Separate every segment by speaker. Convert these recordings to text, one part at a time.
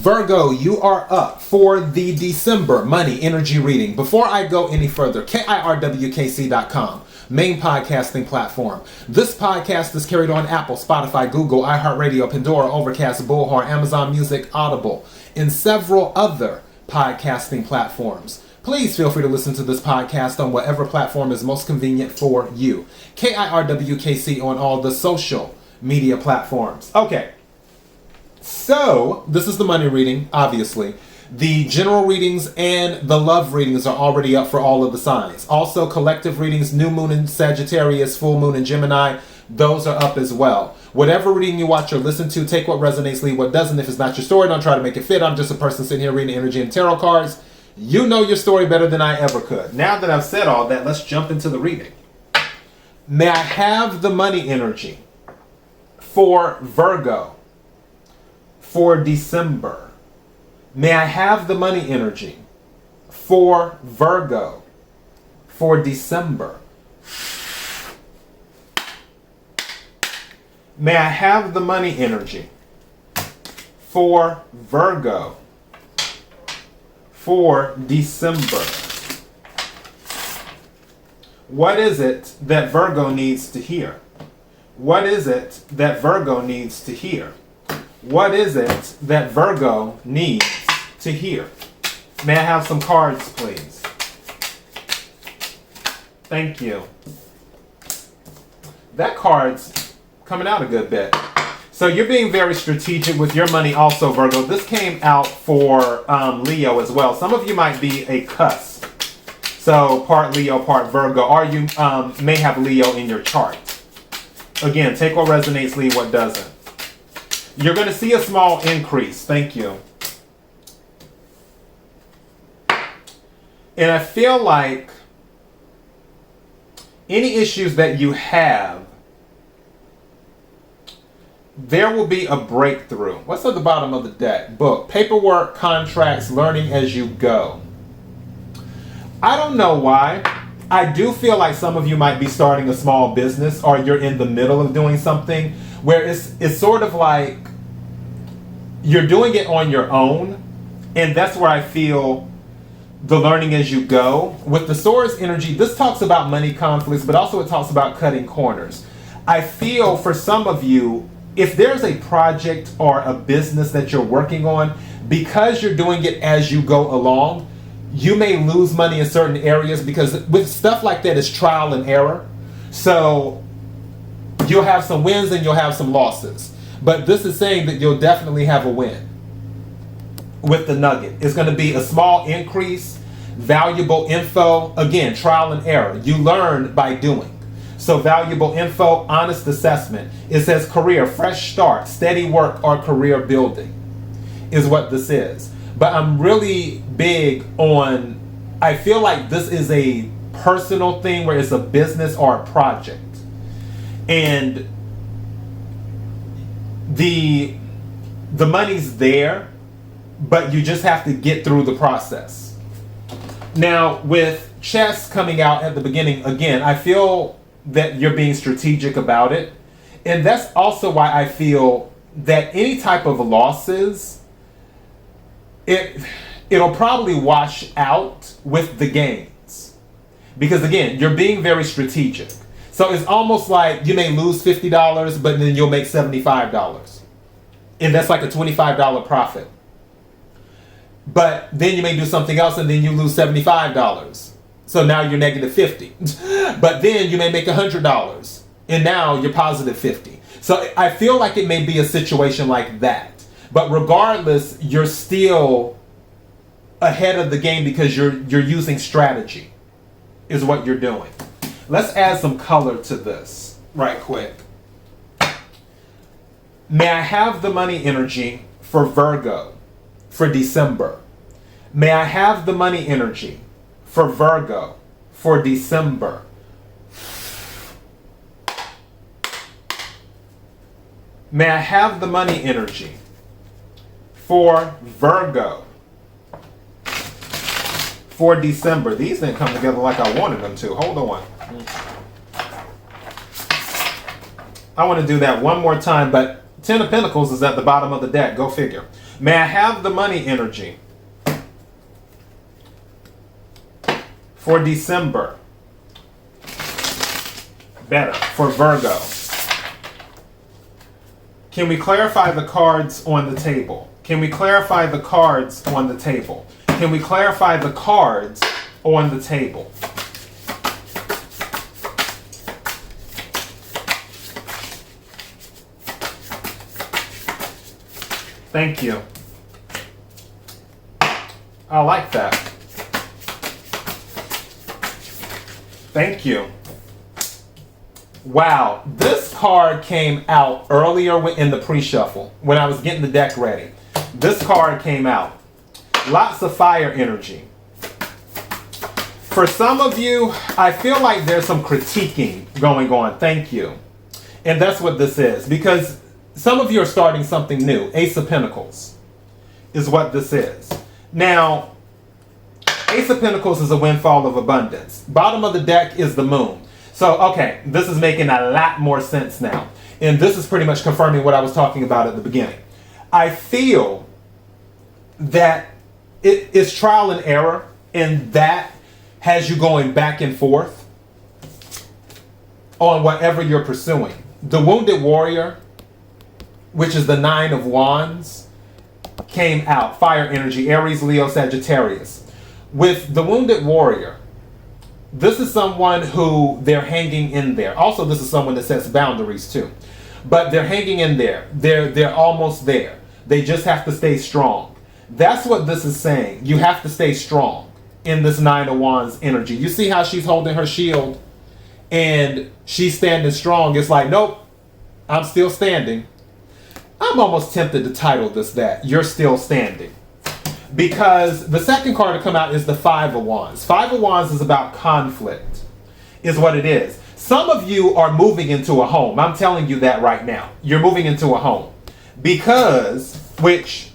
Speaker 1: Virgo, you are up for the December money energy reading. Before I go any further, KIRWKC.com, main podcasting platform. This podcast is carried on Apple, Spotify, Google, iHeartRadio, Pandora, Overcast, Bullhorn, Amazon Music, Audible, and several other podcasting platforms. Please feel free to listen to this podcast on whatever platform is most convenient for you. KIRWKC on all the social media platforms. Okay. So, this is the money reading, obviously. The general readings and the love readings are already up for all of the signs. Also, collective readings, new moon in Sagittarius, full moon in Gemini, those are up as well. Whatever reading you watch or listen to, take what resonates, leave what doesn't. If it's not your story, don't try to make it fit. I'm just a person sitting here reading energy and tarot cards. You know your story better than I ever could. Now that I've said all that, let's jump into the reading. May I have the money energy for Virgo for December? May I have the money energy for Virgo for December? May I have the money energy for Virgo for December? What is it that Virgo needs to hear? What is it that Virgo needs to hear? What is it that Virgo needs to hear? May I have some cards, please? Thank you. That card's coming out a good bit. So you're being very strategic with your money also, Virgo. This came out for Leo as well. Some of you might be a cusp. So part Leo, part Virgo. Or you may have Leo in your chart. Again, take what resonates, leave what doesn't. You're going to see a small increase. Thank you. And I feel like any issues that you have, there will be a breakthrough. What's at the bottom of the deck? Book, paperwork, contracts, learning as you go. I don't know why. I do feel like some of you might be starting a small business, or you're in the middle of doing something where it's sort of like you're doing it on your own. And that's where I feel the learning as you go. With the Swords energy, this talks about money conflicts, but also it talks about cutting corners. I feel for some of you, if there's a project or a business that you're working on, because you're doing it as you go along, you may lose money in certain areas, because with stuff like that, it's trial and error. So you'll have some wins and you'll have some losses. But this is saying that you'll definitely have a win with the nugget. It's going to be a small increase, valuable info. Again, trial and error. You learn by doing. So valuable info, honest assessment. It says career, fresh start, steady work, or career building is what this is. But I'm really big on, I feel like this is a personal thing where it's a business or a project. And the money's there, but you just have to get through the process. Now, with chess coming out at the beginning, again, I feel that you're being strategic about it. And that's also why I feel that any type of losses, it'll probably wash out with the gains. Because again, you're being very strategic. So it's almost like you may lose $50, but then you'll make $75. And that's like a $25 profit. But then you may do something else and then you lose $75. So now you're negative 50. But then you may make $100 and now you're positive 50. So I feel like it may be a situation like that. But regardless, you're still ahead of the game because you're using strategy is what you're doing. Let's add some color to this right quick. May I have the money energy for Virgo for December? May I have the money energy for Virgo for December? May I have the money energy for Virgo for December? These didn't come together like I wanted them to. Hold on. I want to do that one more time, but Ten of Pentacles is at the bottom of the deck. Go figure. May I have the money energy for December? Better for Virgo. Can we clarify the cards on the table? Can we clarify the cards on the table? Can we clarify the cards on the table? Thank you. I like that. Thank you. Wow, this card came out earlier in the pre-shuffle when I was getting the deck ready. This card came out. Lots of fire energy. For some of you, I feel like there's some critiquing going on. Thank you. And that's what this is, because some of you are starting something new. Ace of Pentacles is what this is. Now, Ace of Pentacles is a windfall of abundance. Bottom of the deck is the moon. So, okay, this is making a lot more sense now. And this is pretty much confirming what I was talking about at the beginning. I feel that it is trial and error, and that has you going back and forth on whatever you're pursuing. The Wounded Warrior, which is the Nine of Wands, came out. Fire energy, Aries, Leo, Sagittarius. With the Wounded Warrior, this is someone who they're hanging in there. Also, this is someone that sets boundaries too. But they're hanging in there. They're almost there. They just have to stay strong. That's what this is saying. You have to stay strong in this Nine of Wands energy. You see how she's holding her shield and she's standing strong. It's like, nope, I'm still standing. I'm almost tempted to title this that. You're still standing. Because the second card to come out is the Five of Wands. Five of Wands is about conflict, is what it is. Some of you are moving into a home. I'm telling you that right now. You're moving into a home. Because, which,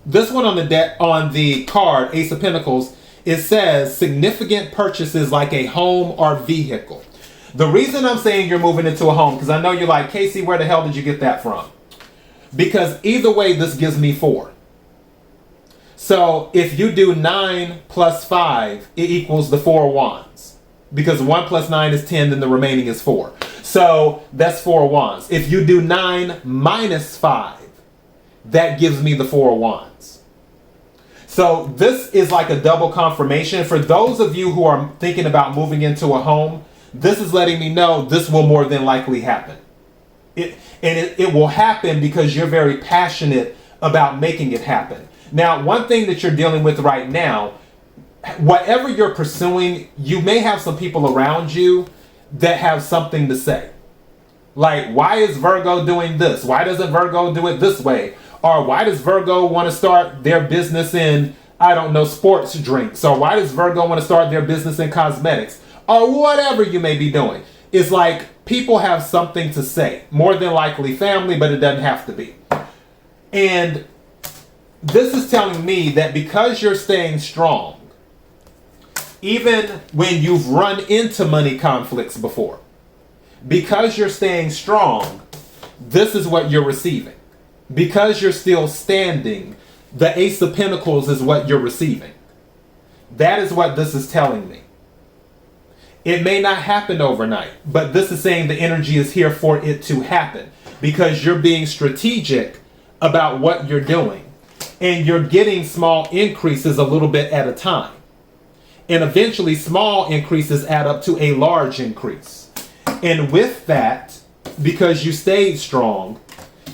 Speaker 1: this one on the deck, on the card, Ace of Pentacles, it says significant purchases like a home or vehicle. The reason I'm saying you're moving into a home, because I know you're like, Casey, where the hell did you get that from? Because either way, this gives me 4. So if you do 9 plus 5, it equals the 4 wands. Because 1 plus 9 is 10, then the remaining is 4. So that's 4 wands. If you do 9 minus 5, that gives me the 4 wands. So this is like a double confirmation. For those of you who are thinking about moving into a home, this is letting me know this will more than likely happen. It will happen because you're very passionate about making it happen. Now, one thing that you're dealing with right now, whatever you're pursuing, you may have some people around you that have something to say. Like, why is Virgo doing this? Why doesn't Virgo do it this way? Or why does Virgo want to start their business in, I don't know, sports drinks? Or why does Virgo want to start their business in cosmetics? Or whatever you may be doing. It's like people have something to say. More than likely family, but it doesn't have to be. And this is telling me that because you're staying strong, even when you've run into money conflicts before, because you're staying strong, this is what you're receiving. Because you're still standing, the Ace of Pentacles is what you're receiving. That is what this is telling me. It may not happen overnight, but this is saying the energy is here for it to happen because you're being strategic about what you're doing. And you're getting small increases a little bit at a time. And eventually small increases add up to a large increase. And with that, because you stayed strong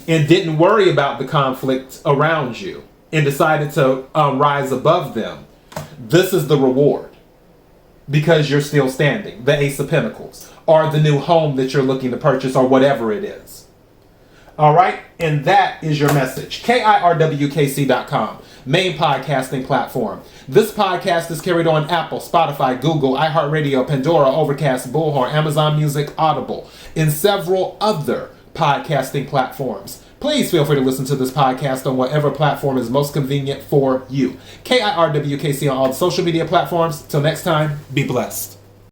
Speaker 1: and didn't worry about the conflict around you and decided to rise above them, this is the reward. Because you're still standing, the Ace of Pentacles, or the new home that you're looking to purchase, or whatever it is. All right, and that is your message. KIRWKC.com, main podcasting platform. This podcast is carried on Apple, Spotify, Google, iHeartRadio, Pandora, Overcast, Bullhorn, Amazon Music, Audible, and several other podcasting platforms. Please feel free to listen to this podcast on whatever platform is most convenient for you. KIRWKC on all the social media platforms. Till next time, be blessed.